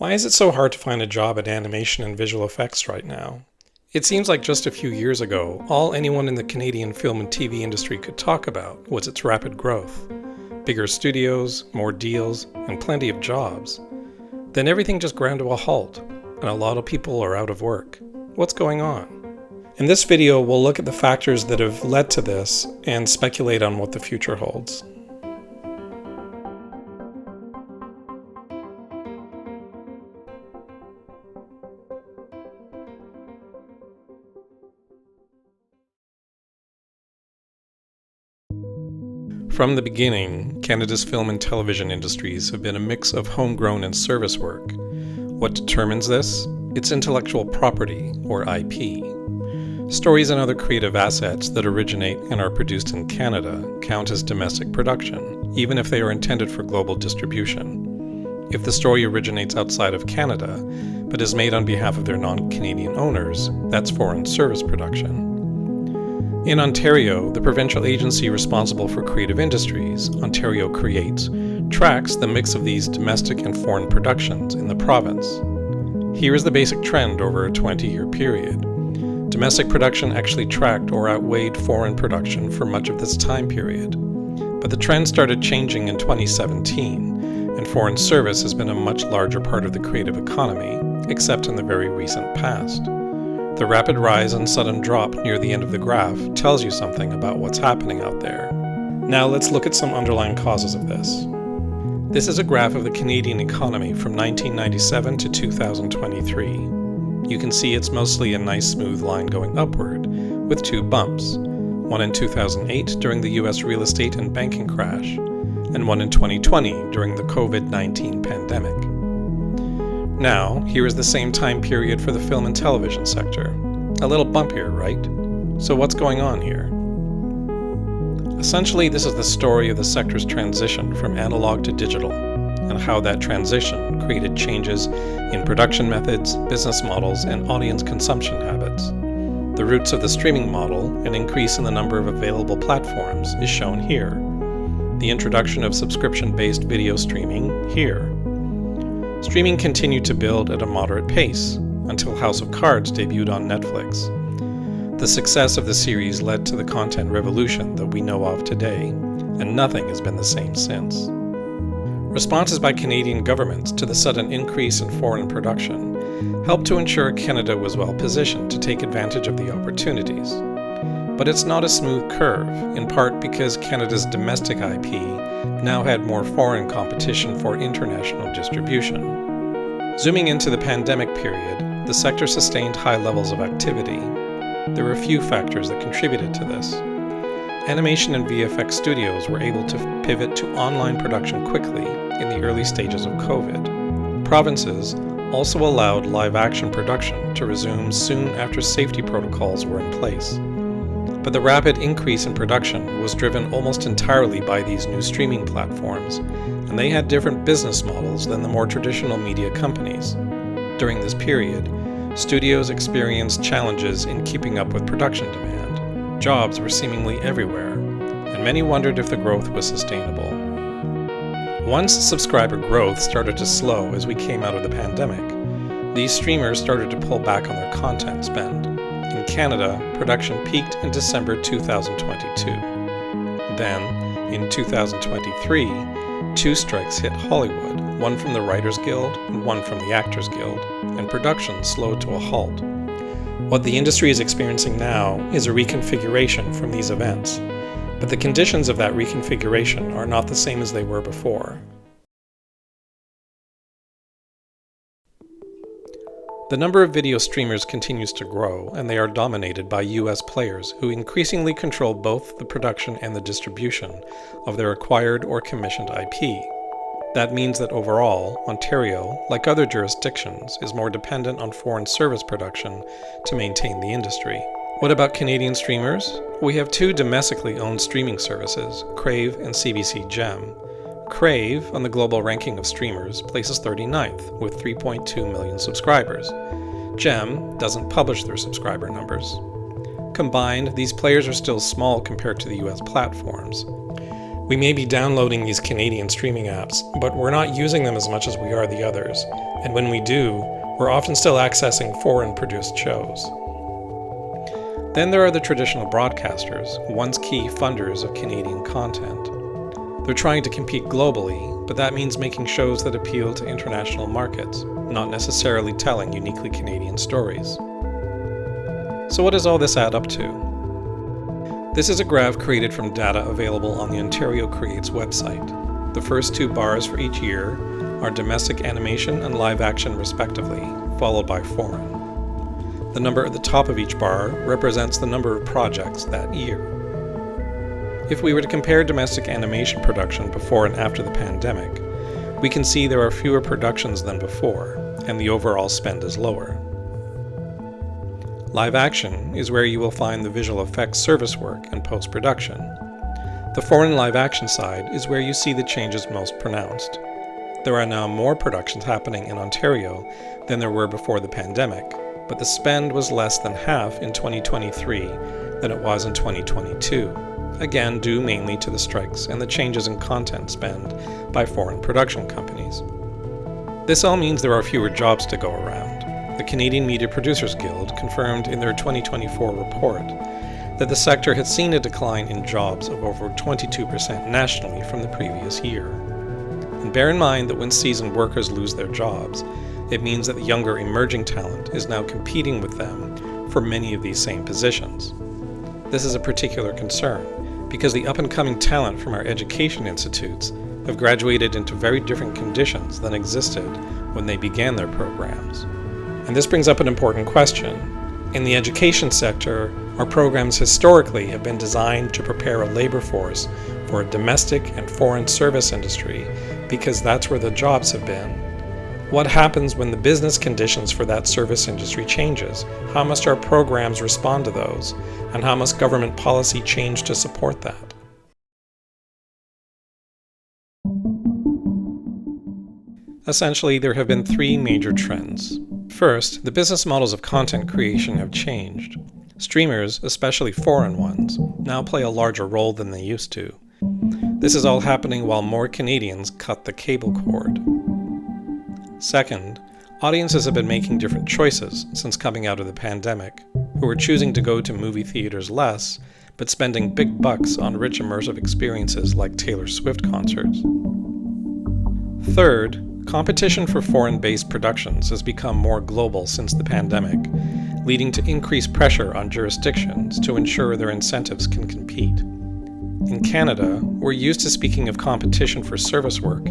Why is it so hard to find a job in animation and visual effects right now? It seems like just a few years ago, all anyone in the Canadian film and TV industry could talk about was its rapid growth. Bigger studios, more deals, and plenty of jobs. Then everything just ground to a halt, and a lot of people are out of work. What's going on? In this video, we'll look at the factors that have led to this and speculate on what the future holds. From the beginning, Canada's film and television industries have been a mix of homegrown and service work. What determines this? It's intellectual property, or IP. Stories and other creative assets that originate and are produced in Canada count as domestic production, even if they are intended for global distribution. If the story originates outside of Canada, but is made on behalf of their non-Canadian owners, that's foreign service production. In Ontario, the provincial agency responsible for creative industries, Ontario Creates, tracks the mix of these domestic and foreign productions in the province. Here is the basic trend over a 20-year period. Domestic production actually tracked or outweighed foreign production for much of this time period. But the trend started changing in 2017, and foreign service has been a much larger part of the creative economy, except in the very recent past. The rapid rise and sudden drop near the end of the graph tells you something about what's happening out there. Now let's look at some underlying causes of this. This is a graph of the Canadian economy from 1997 to 2023. You can see it's mostly a nice smooth line going upward, with two bumps, one in 2008 during the US real estate and banking crash, and one in 2020 during the COVID-19 pandemic. Now, here is the same time period for the film and television sector. A little bumpier, right? So what's going on here? Essentially, this is the story of the sector's transition from analog to digital, and how that transition created changes in production methods, business models, and audience consumption habits. The roots of the streaming model, an increase in the number of available platforms, is shown here. The introduction of subscription-based video streaming, here. Streaming continued to build at a moderate pace, until House of Cards debuted on Netflix. The success of the series led to the content revolution that we know of today, and nothing has been the same since. Responses by Canadian governments to the sudden increase in foreign production helped to ensure Canada was well positioned to take advantage of the opportunities. But it's not a smooth curve, in part because Canada's domestic IP now had more foreign competition for international distribution. Zooming into the pandemic period, the sector sustained high levels of activity. There were a few factors that contributed to this. Animation and VFX studios were able to pivot to online production quickly in the early stages of COVID. Provinces also allowed live-action production to resume soon after safety protocols were in place. But the rapid increase in production was driven almost entirely by these new streaming platforms, and they had different business models than the more traditional media companies. During this period, studios experienced challenges in keeping up with production demand. Jobs were seemingly everywhere, and many wondered if the growth was sustainable. Once subscriber growth started to slow as we came out of the pandemic, these streamers started to pull back on their content spend. In Canada, production peaked in December 2022. Then, in 2023, two strikes hit Hollywood, one from the Writers Guild and one from the Actors Guild, and production slowed to a halt. What the industry is experiencing now is a reconfiguration from these events, but the conditions of that reconfiguration are not the same as they were before. The number of video streamers continues to grow, and they are dominated by US players who increasingly control both the production and the distribution of their acquired or commissioned IP. That means that overall, Ontario, like other jurisdictions, is more dependent on foreign service production to maintain the industry. What about Canadian streamers? We have two domestically owned streaming services, Crave and CBC Gem. Crave, on the global ranking of streamers, places 39th with 3.2 million subscribers. Gem doesn't publish their subscriber numbers. Combined, these players are still small compared to the US platforms. We may be downloading these Canadian streaming apps, but we're not using them as much as we are the others, and when we do, we're often still accessing foreign-produced shows. Then there are the traditional broadcasters, once key funders of Canadian content. They're trying to compete globally, but that means making shows that appeal to international markets, not necessarily telling uniquely Canadian stories. So what does all this add up to? This is a graph created from data available on the Ontario Creates website. The first two bars for each year are domestic animation and live action respectively, followed by foreign. The number at the top of each bar represents the number of projects that year. If we were to compare domestic animation production before and after the pandemic, we can see there are fewer productions than before, and the overall spend is lower. Live action is where you will find the visual effects service work and post-production. The foreign live action side is where you see the changes most pronounced. There are now more productions happening in Ontario than there were before the pandemic, but the spend was less than half in 2023 than it was in 2022, again due mainly to the strikes and the changes in content spend by foreign production companies. This all means there are fewer jobs to go around. The Canadian Media Producers Guild confirmed in their 2024 report that the sector had seen a decline in jobs of over 22% nationally from the previous year. And bear in mind that when seasoned workers lose their jobs, it means that the younger emerging talent is now competing with them for many of these same positions. This is a particular concern because the up-and-coming talent from our education institutes have graduated into very different conditions than existed when they began their programs. And this brings up an important question. In the education sector, our programs historically have been designed to prepare a labor force for a domestic and foreign service industry because that's where the jobs have been. What happens when the business conditions for that service industry changes? How must our programs respond to those? And how must government policy change to support that? Essentially, there have been three major trends. First, the business models of content creation have changed. Streamers, especially foreign ones, now play a larger role than they used to. This is all happening while more Canadians cut the cable cord. Second, audiences have been making different choices since coming out of the pandemic, who are choosing to go to movie theaters less, but spending big bucks on rich immersive experiences like Taylor Swift concerts. Third, competition for foreign-based productions has become more global since the pandemic, leading to increased pressure on jurisdictions to ensure their incentives can compete. In Canada, we're used to speaking of competition for service work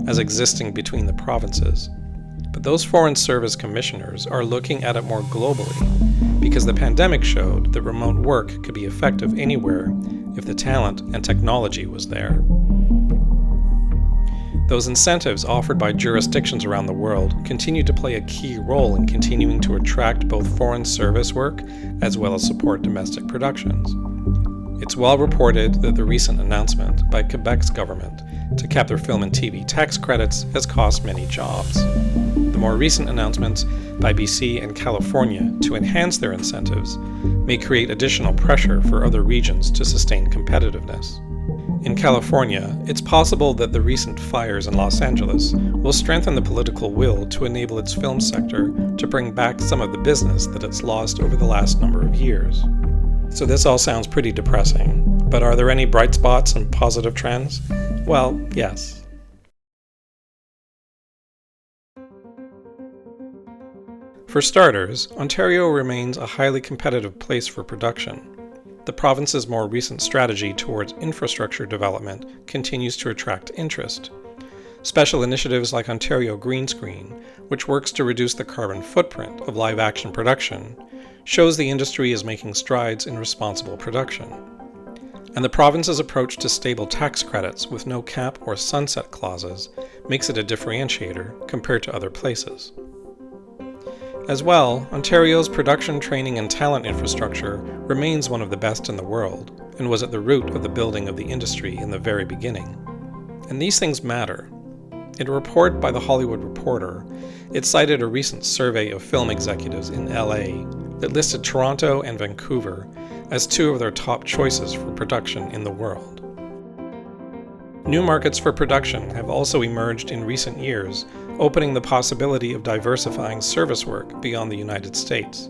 as existing between the provinces, but those foreign service commissioners are looking at it more globally because the pandemic showed that remote work could be effective anywhere if the talent and technology was there. Those incentives offered by jurisdictions around the world continue to play a key role in continuing to attract both foreign service work as well as support domestic productions. It's well reported that the recent announcement by Quebec's government to cap their film and TV tax credits has cost many jobs. The more recent announcements by BC and California to enhance their incentives may create additional pressure for other regions to sustain competitiveness. In California, it's possible that the recent fires in Los Angeles will strengthen the political will to enable its film sector to bring back some of the business that it's lost over the last number of years. So this all sounds pretty depressing, but are there any bright spots and positive trends? Well, yes. For starters, Ontario remains a highly competitive place for production. The province's more recent strategy towards infrastructure development continues to attract interest. Special initiatives like Ontario Green Screen, which works to reduce the carbon footprint of live-action production, shows the industry is making strides in responsible production. And the province's approach to stable tax credits with no cap or sunset clauses makes it a differentiator compared to other places. As well, Ontario's production, training, and talent infrastructure remains one of the best in the world and was at the root of the building of the industry in the very beginning. And these things matter. In a report by The Hollywood Reporter, it cited a recent survey of film executives in LA that listed Toronto and Vancouver as two of their top choices for production in the world. New markets for production have also emerged in recent years, opening the possibility of diversifying service work beyond the United States.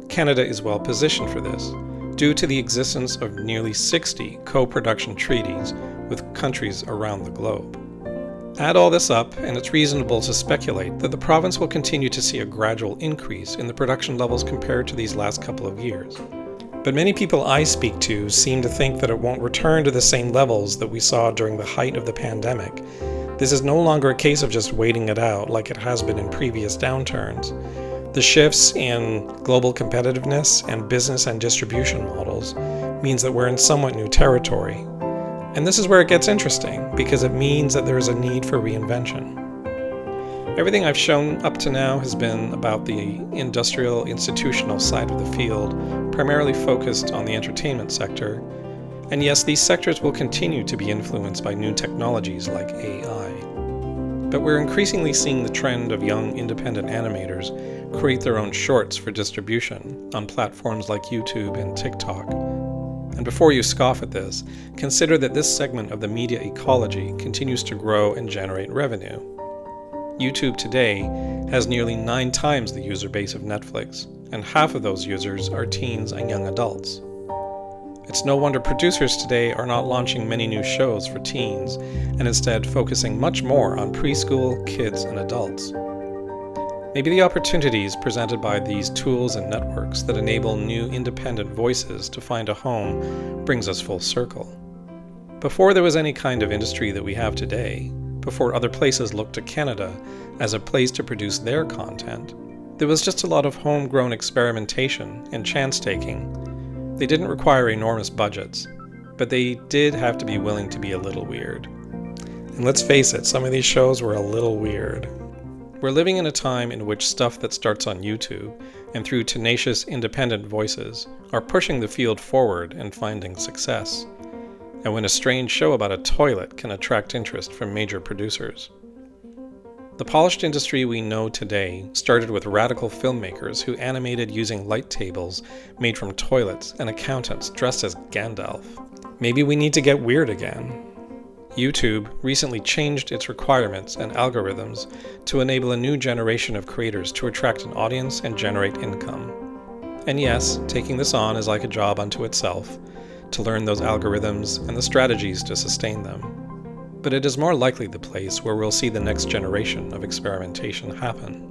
Canada is well positioned for this, due to the existence of nearly 60 co-production treaties with countries around the globe. Add all this up, and it's reasonable to speculate that the province will continue to see a gradual increase in the production levels compared to these last couple of years. But many people I speak to seem to think that it won't return to the same levels that we saw during the height of the pandemic. This is no longer a case of just waiting it out like it has been in previous downturns. The shifts in global competitiveness and business and distribution models means that we're in somewhat new territory. And this is where it gets interesting, because it means that there is a need for reinvention. Everything I've shown up to now has been about the industrial, institutional side of the field, primarily focused on the entertainment sector. And yes, these sectors will continue to be influenced by new technologies like AI. But we're increasingly seeing the trend of young independent animators create their own shorts for distribution on platforms like YouTube and TikTok. And before you scoff at this, consider that this segment of the media ecology continues to grow and generate revenue. YouTube today has nearly 9 times the user base of Netflix, and half of those users are teens and young adults. It's no wonder producers today are not launching many new shows for teens, and instead focusing much more on preschool, kids, and adults. Maybe the opportunities presented by these tools and networks that enable new independent voices to find a home brings us full circle. Before there was any kind of industry that we have today, before other places looked to Canada as a place to produce their content, there was just a lot of homegrown experimentation and chance-taking. They didn't require enormous budgets, but they did have to be willing to be a little weird. And let's face it, some of these shows were a little weird. We're living in a time in which stuff that starts on YouTube and through tenacious independent voices are pushing the field forward and finding success. And when a strange show about a toilet can attract interest from major producers. The polished industry we know today started with radical filmmakers who animated using light tables made from toilets and accountants dressed as Gandalf. Maybe we need to get weird again. YouTube recently changed its requirements and algorithms to enable a new generation of creators to attract an audience and generate income. And yes, taking this on is like a job unto itself, to learn those algorithms and the strategies to sustain them. But it is more likely the place where we'll see the next generation of experimentation happen.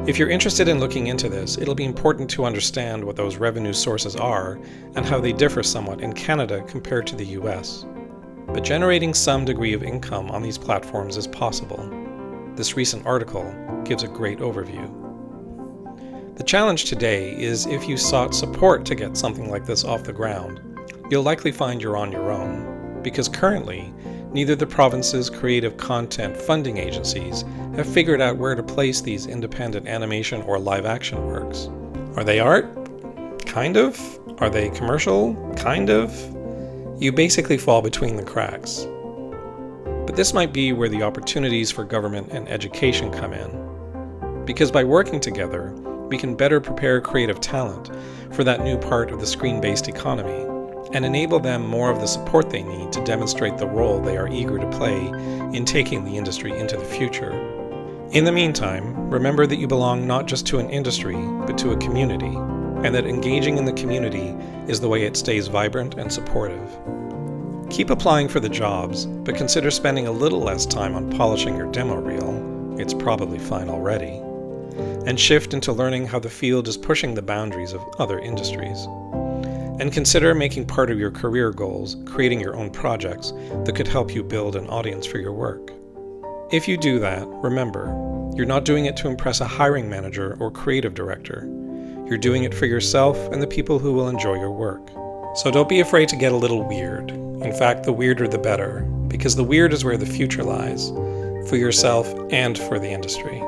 If you're interested in looking into this, it'll be important to understand what those revenue sources are and how they differ somewhat in Canada compared to the US. But generating some degree of income on these platforms is possible. This recent article gives a great overview. The challenge today is if you sought support to get something like this off the ground, you'll likely find you're on your own, because currently, neither the province's creative content funding agencies have figured out where to place these independent animation or live-action works. Are they art? Kind of. Are they commercial? Kind of. You basically fall between the cracks. But this might be where the opportunities for government and education come in. Because by working together, we can better prepare creative talent for that new part of the screen-based economy and enable them more of the support they need to demonstrate the role they are eager to play in taking the industry into the future. In the meantime, remember that you belong not just to an industry, but to a community, and that engaging in the community is the way it stays vibrant and supportive. Keep applying for the jobs, but consider spending a little less time on polishing your demo reel, it's probably fine already, and shift into learning how the field is pushing the boundaries of other industries. And consider making part of your career goals creating your own projects that could help you build an audience for your work. If you do that, remember, you're not doing it to impress a hiring manager or creative director. You're doing it for yourself and the people who will enjoy your work. So don't be afraid to get a little weird. In fact, the weirder the better, because the weird is where the future lies, for yourself and for the industry.